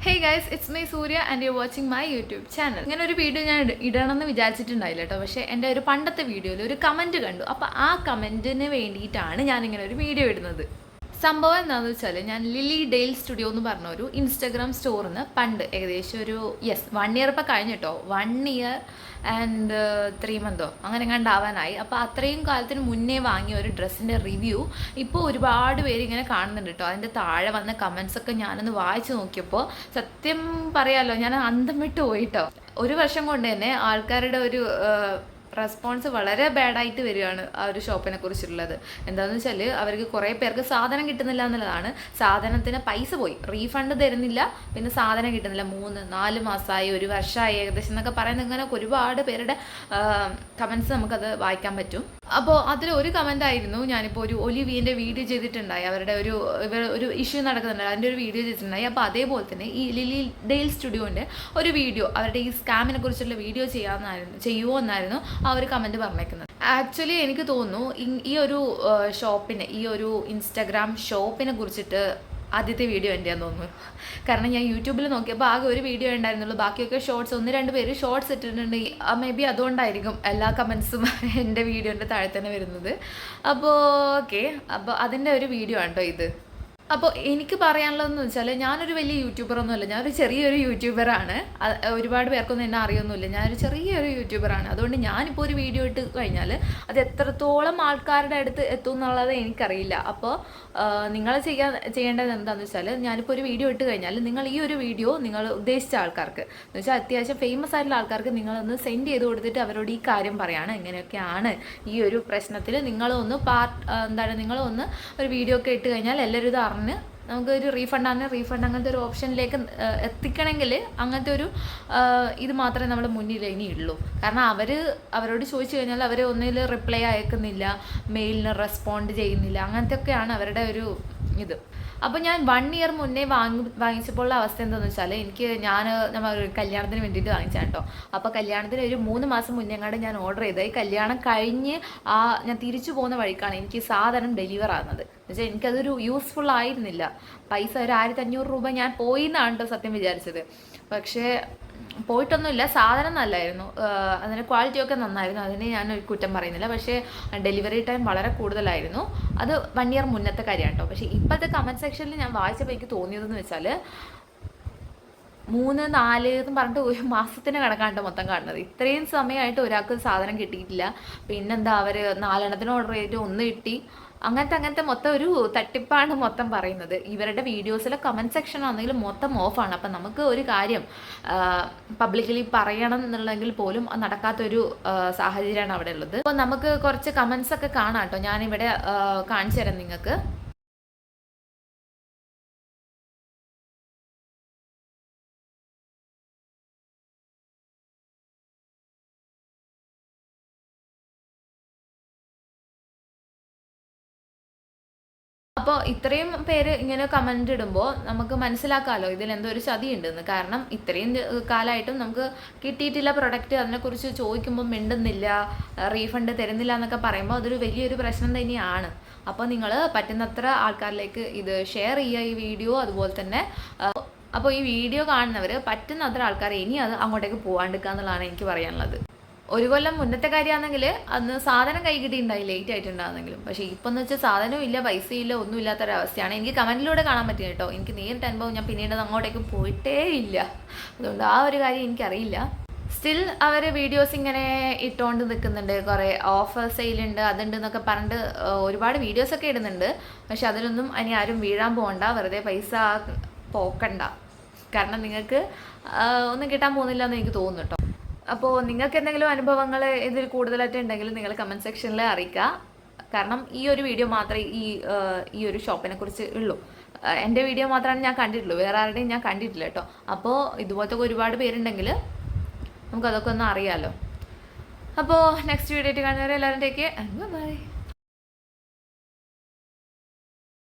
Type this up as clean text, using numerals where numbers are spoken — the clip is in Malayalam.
Hey guys, it's my Surya and you watching my YouTube channel. ഇങ്ങനെ ഒരു വീഡിയോ ഞാൻ ഇടണമെന്ന് വിചാരിച്ചിട്ടുണ്ടായില്ല കേട്ടോ. പക്ഷേ എൻ്റെ ഒരു പണ്ടത്തെ വീഡിയോയിൽ ഒരു കമൻറ്റ് കണ്ടു. അപ്പോൾ ആ കമൻറ്റിന് വേണ്ടിയിട്ടാണ് ഞാനിങ്ങനെ ഒരു വീഡിയോ ഇടുന്നത്. സംഭവം എന്താണെന്ന് വെച്ചാൽ, ഞാൻ ലിലി ഡെയിൽ സ്റ്റുഡിയോ എന്ന് പറഞ്ഞ ഒരു ഇൻസ്റ്റാഗ്രാം സ്റ്റോറിൽ നിന്ന് പണ്ട് ഏകദേശം ഒരു 1 ഇയർ ഇപ്പോൾ കഴിഞ്ഞിട്ടോ. 1 ഇയർ ആൻഡ് 3 മന്തോ അങ്ങനെ കണ്ടാവാനായി. അപ്പോൾ അത്രയും കാലത്തിന് മുന്നേ വാങ്ങിയ ഒരു ഡ്രസ്സിൻ്റെ റിവ്യൂ ഇപ്പോൾ ഒരുപാട് പേര് ഇങ്ങനെ കാണുന്നുണ്ട് കേട്ടോ. അതിൻ്റെ താഴെ വന്ന കമൻസൊക്കെ ഞാനൊന്ന് വായിച്ചു നോക്കിയപ്പോൾ സത്യം പറയാമല്ലോ, ഞാൻ അന്തം വിട്ട് പോയിട്ടോ. ഒരു വർഷം കൊണ്ട് തന്നെ ആൾക്കാരുടെ ഒരു റെസ്പോൺസ് വളരെ ബാഡായിട്ട് വരികയാണ് ആ ഒരു ഷോപ്പിനെ കുറിച്ചുള്ളത്. എന്താണെന്ന് വെച്ചാൽ, അവർക്ക് കുറേ പേർക്ക് സാധനം കിട്ടുന്നില്ല എന്നുള്ളതാണ്. സാധനത്തിന് പൈസ പോയി, റീഫണ്ട് തരുന്നില്ല, പിന്നെ സാധനം കിട്ടുന്നില്ല. 3-4 മാസമായി, ഒരു വർഷമായി ഏകദേശം എന്നൊക്കെ പറയുന്നത്. ഇങ്ങനെ ഒരുപാട് പേരുടെ കമൻസ് നമുക്കത് വായിക്കാൻ പറ്റും. അപ്പോൾ അതിലൊരു കമൻ്റ് ആയിരുന്നു, ഞാനിപ്പോൾ ഒരു ഒലിവിയൻ്റെ വീഡിയോ ചെയ്തിട്ടുണ്ടായി. അവരുടെ ഒരു ഇഷ്യൂ നടക്കുന്നുണ്ട്, അതിൻ്റെ ഒരു വീഡിയോ ചെയ്തിട്ടുണ്ടായി. അപ്പോൾ അതേപോലെ തന്നെ ഈ ലിലി ഡെയിൽ സ്റ്റുഡിയോൻ്റെ ഒരു വീഡിയോ, അവരുടെ ഈ സ്കാമിനെ കുറിച്ചുള്ള വീഡിയോ ചെയ്യുമോ എന്നായിരുന്നു ആ ഒരു കമൻറ്റ് പറഞ്ഞേക്കുന്നത്. ആക്ച്വലി എനിക്ക് തോന്നുന്നു ഈ ഒരു ഷോപ്പിനെ, ഈ ഒരു ഇൻസ്റ്റാഗ്രാം ഷോപ്പിനെ കുറിച്ചിട്ട് ആദ്യത്തെ വീഡിയോ എൻ്റെയാന്ന് തോന്നുന്നു. കാരണം ഞാൻ യൂട്യൂബിൽ നോക്കിയപ്പോൾ ആകെ ഒരു വീഡിയോ ഉണ്ടായിരുന്നുള്ളൂ. ബാക്കിയൊക്കെ ഷോർട്സ്, 1-2 പേര് ഷോർട്സ് ഇട്ടിട്ടുണ്ട്. മേ ബി അതുകൊണ്ടായിരിക്കും എല്ലാ കമൻസും എൻ്റെ വീഡിയോൻ്റെ താഴെ തന്നെ വരുന്നത്. അപ്പോൾ ഓക്കെ, അപ്പോൾ അതിൻ്റെ ഒരു വീഡിയോ ആണ് കേട്ടോ ഇത്. അപ്പോൾ എനിക്ക് പറയാനുള്ളതെന്ന് വെച്ചാൽ, ഞാനൊരു വലിയ യൂട്യൂബറൊന്നുമല്ല, ഞാനൊരു ചെറിയൊരു യൂട്യൂബറാണ്. ഒരുപാട് പേർക്കൊന്നും എന്നെ അറിയൊന്നുമില്ല. ഞാനൊരു ചെറിയൊരു യൂട്യൂബറാണ്. അതുകൊണ്ട് ഞാനിപ്പോൾ ഒരു വീഡിയോ ഇട്ട് കഴിഞ്ഞാൽ അത് എത്രത്തോളം ആൾക്കാരുടെ അടുത്ത് എത്തും എന്നുള്ളത് എനിക്കറിയില്ല. അപ്പോൾ നിങ്ങൾ ചെയ്യേണ്ടത് എന്താണെന്ന് വെച്ചാൽ, ഞാനിപ്പോൾ ഒരു വീഡിയോ ഇട്ട് കഴിഞ്ഞാൽ നിങ്ങൾ ഈ ഒരു വീഡിയോ നിങ്ങൾ ഉദ്ദേശിച്ച ആൾക്കാർക്ക്, എന്ന് വെച്ചാൽ അത്യാവശ്യം ഫേമസ് ആയിട്ടുള്ള ആൾക്കാർക്ക് നിങ്ങളൊന്ന് സെൻഡ് ചെയ്ത് കൊടുത്തിട്ട് അവരോട് ഈ കാര്യം പറയുകയാണ്, ഇങ്ങനെയൊക്കെയാണ് ഈ ഒരു പ്രശ്നത്തിൽ നിങ്ങളൊന്ന് നിങ്ങളൊന്ന് ഒരു വീഡിയോ ഒക്കെ ഇട്ട് കഴിഞ്ഞാൽ എല്ലാവരും ഇത് അറിഞ്ഞ് നമുക്കൊരു റീഫണ്ട് അങ്ങനത്തെ ഒരു ഓപ്ഷനിലേക്ക് എത്തിക്കണമെങ്കിൽ അങ്ങനത്തെ ഒരു ഇത് മാത്രമേ നമ്മുടെ മുന്നിൽ ഇനി ഉള്ളൂ. കാരണം അവരോട് ചോദിച്ചു കഴിഞ്ഞാൽ അവർ ഒന്നിൽ റിപ്ലൈ അയക്കുന്നില്ല, മെയിലിന് റെസ്പോണ്ട് ചെയ്യുന്നില്ല, അങ്ങനത്തെ ഒക്കെയാണ് അവരുടെ ഒരു ഇത്. അപ്പോൾ ഞാൻ 1 ഇയർ മുന്നേ വാങ്ങിച്ചപ്പോഴുള്ള അവസ്ഥ എന്താണെന്ന് വെച്ചാൽ, നമ്മൾ ഒരു കല്യാണത്തിന് വേണ്ടിയിട്ട് വാങ്ങിച്ചാൽ കേട്ടോ. അപ്പോൾ കല്യാണത്തിന് ഒരു 3 മാസം മുന്നേ ഞാൻ ഓർഡർ ചെയ്തത്. ഈ കല്യാണം കഴിഞ്ഞ് ഞാൻ തിരിച്ചു പോകുന്ന വഴിക്കാണ് എനിക്ക് സാധനം ഡെലിവർ ആകുന്നത്. എന്നുവെച്ചാൽ എനിക്കതൊരു യൂസ്ഫുൾ ആയിരുന്നില്ല. പൈസ ഒരു 1500 രൂപ ഞാൻ പോയി എന്നാണ് കേട്ടോ സത്യം വിചാരിച്ചത്. പക്ഷേ പോയിട്ടൊന്നുമില്ല, സാധനം നല്ലായിരുന്നു, അതിൻ്റെ ക്വാളിറ്റിയൊക്കെ നന്നായിരുന്നു, അതിന് ഞാനൊരു കുറ്റം പറയുന്നില്ല. പക്ഷേ ഡെലിവറി ടൈം വളരെ കൂടുതലായിരുന്നു. അത് 1 ഇയർ മുന്നത്തെ കാര്യമാണ് കേട്ടോ. പക്ഷേ ഇപ്പോഴത്തെ കമൻറ്റ് സെക്ഷനിൽ ഞാൻ വായിച്ചപ്പോൾ എനിക്ക് തോന്നിയതെന്ന് വെച്ചാൽ, 3-4 എന്ന് പറഞ്ഞിട്ട് ഒരു മാസത്തിന് കണക്കാണ് മൊത്തം കാണുന്നത്. ഇത്രയും സമയമായിട്ട് ഒരാൾക്ക് സാധനം കിട്ടിയിട്ടില്ല. പിന്നെന്താ, അവർ 4 എണ്ണത്തിന് ഓർഡർ ചെയ്തിട്ട് 1 കിട്ടി. അങ്ങനത്തെ മൊത്തം ഒരു തട്ടിപ്പാണ് മൊത്തം പറയുന്നത്. ഇവരുടെ വീഡിയോസിലെ കമൻറ്റ് സെക്ഷൻ ആണെങ്കിലും മൊത്തം ഓഫാണ്. അപ്പം നമുക്ക് ഒരു കാര്യം പബ്ലിക്കലി പറയണം എന്നുള്ളെങ്കിൽ പോലും നടക്കാത്തൊരു സാഹചര്യമാണ് അവിടെ ഉള്ളത്. അപ്പോൾ നമുക്ക് കുറച്ച് കമൻസ് ഒക്കെ കാണാം കേട്ടോ. ഞാനിവിടെ കാണിച്ചു തരാം നിങ്ങൾക്ക്. അപ്പോൾ ഇത്രയും പേര് ഇങ്ങനെ കമൻ്റ് ഇടുമ്പോൾ നമുക്ക് മനസ്സിലാക്കാമല്ലോ ഇതിലെന്തോ ഒരു ചതി ഉണ്ടെന്ന്. കാരണം ഇത്രയും കാലമായിട്ടും നമുക്ക് കിട്ടിയിട്ടില്ല പ്രൊഡക്റ്റ്, അതിനെക്കുറിച്ച് ചോദിക്കുമ്പോൾ മിണ്ടുന്നില്ല, റീഫണ്ട് തരുന്നില്ല എന്നൊക്കെ പറയുമ്പോൾ അതൊരു വലിയൊരു പ്രശ്നം തന്നെയാണ്. അപ്പോൾ നിങ്ങൾ പറ്റുന്നത്ര ആൾക്കാരിലേക്ക് ഇത് ഷെയർ ചെയ്യുക ഈ വീഡിയോ. അതുപോലെ തന്നെ അപ്പോൾ ഈ വീഡിയോ കാണുന്നവർ പറ്റുന്നത്ര ആൾക്കാർ ഇനി അത് അങ്ങോട്ടേക്ക് പോകാണ്ടിരിക്കുക എന്നുള്ളതാണ് എനിക്ക് പറയാനുള്ളത്. 1 കൊല്ലം മുന്നത്തെ കാര്യമാണെങ്കിൽ അന്ന് സാധനം കൈ കിട്ടിയിട്ടുണ്ടായി, ലേറ്റ് ആയിട്ടുണ്ടാകുന്നെങ്കിലും. പക്ഷേ ഇപ്പം എന്ന് വെച്ചാൽ സാധനവും ഇല്ല, പൈസയില്ല, ഒന്നും ഇല്ലാത്തൊരവസ്ഥയാണ്. എനിക്ക് കമൻറ്റിലൂടെ കാണാൻ പറ്റും കേട്ടോ. എനിക്ക് നേരിട്ട് അനുഭവം, ഞാൻ പിന്നീട് അങ്ങോട്ടേക്ക് പോയിട്ടേ ഇല്ല. അതുകൊണ്ട് ആ ഒരു കാര്യം എനിക്കറിയില്ല. സ്റ്റിൽ അവർ വീഡിയോസ് ഇങ്ങനെ ഇട്ടുകൊണ്ട് നിൽക്കുന്നുണ്ട്. കുറേ ഓഫർ സെയിലുണ്ട്, അതുണ്ട് എന്നൊക്കെ പറഞ്ഞിട്ട് ഒരുപാട് വീഡിയോസൊക്കെ ഇടുന്നുണ്ട്. പക്ഷെ അതിലൊന്നും ഇനി ആരും വീഴാൻ പോകണ്ട, വെറുതെ പൈസ പോക്കണ്ട. കാരണം നിങ്ങൾക്ക് ഒന്നും കിട്ടാൻ പോകുന്നില്ല എന്ന് എനിക്ക് തോന്നുന്നു കേട്ടോ. അപ്പോൾ നിങ്ങൾക്ക് എന്തെങ്കിലും അനുഭവങ്ങൾ ഇതിൽ കൂടുതലായിട്ട് ഉണ്ടെങ്കിൽ നിങ്ങൾ കമൻറ്റ് സെക്ഷനിൽ അറിയിക്കുക. കാരണം ഈ ഒരു വീഡിയോ മാത്രമേ ഈ ഒരു ഷോപ്പിനെ കുറിച്ച് ഉള്ളൂ. എൻ്റെ വീഡിയോ മാത്രമാണ് ഞാൻ കണ്ടിട്ടുള്ളൂ, വേറെ ആരുടെയും ഞാൻ കണ്ടിട്ടില്ല കേട്ടോ. അപ്പോൾ ഇതുപോലത്തെ ഒരുപാട് പേരുണ്ടെങ്കിൽ നമുക്കതൊക്കെ ഒന്ന് അറിയാമല്ലോ. അപ്പോൾ നെക്സ്റ്റ് വീഡിയോ ആയിട്ട് കാണുന്നവരെ എല്ലാവരും ടേക്ക് കെയർ, ബൈ.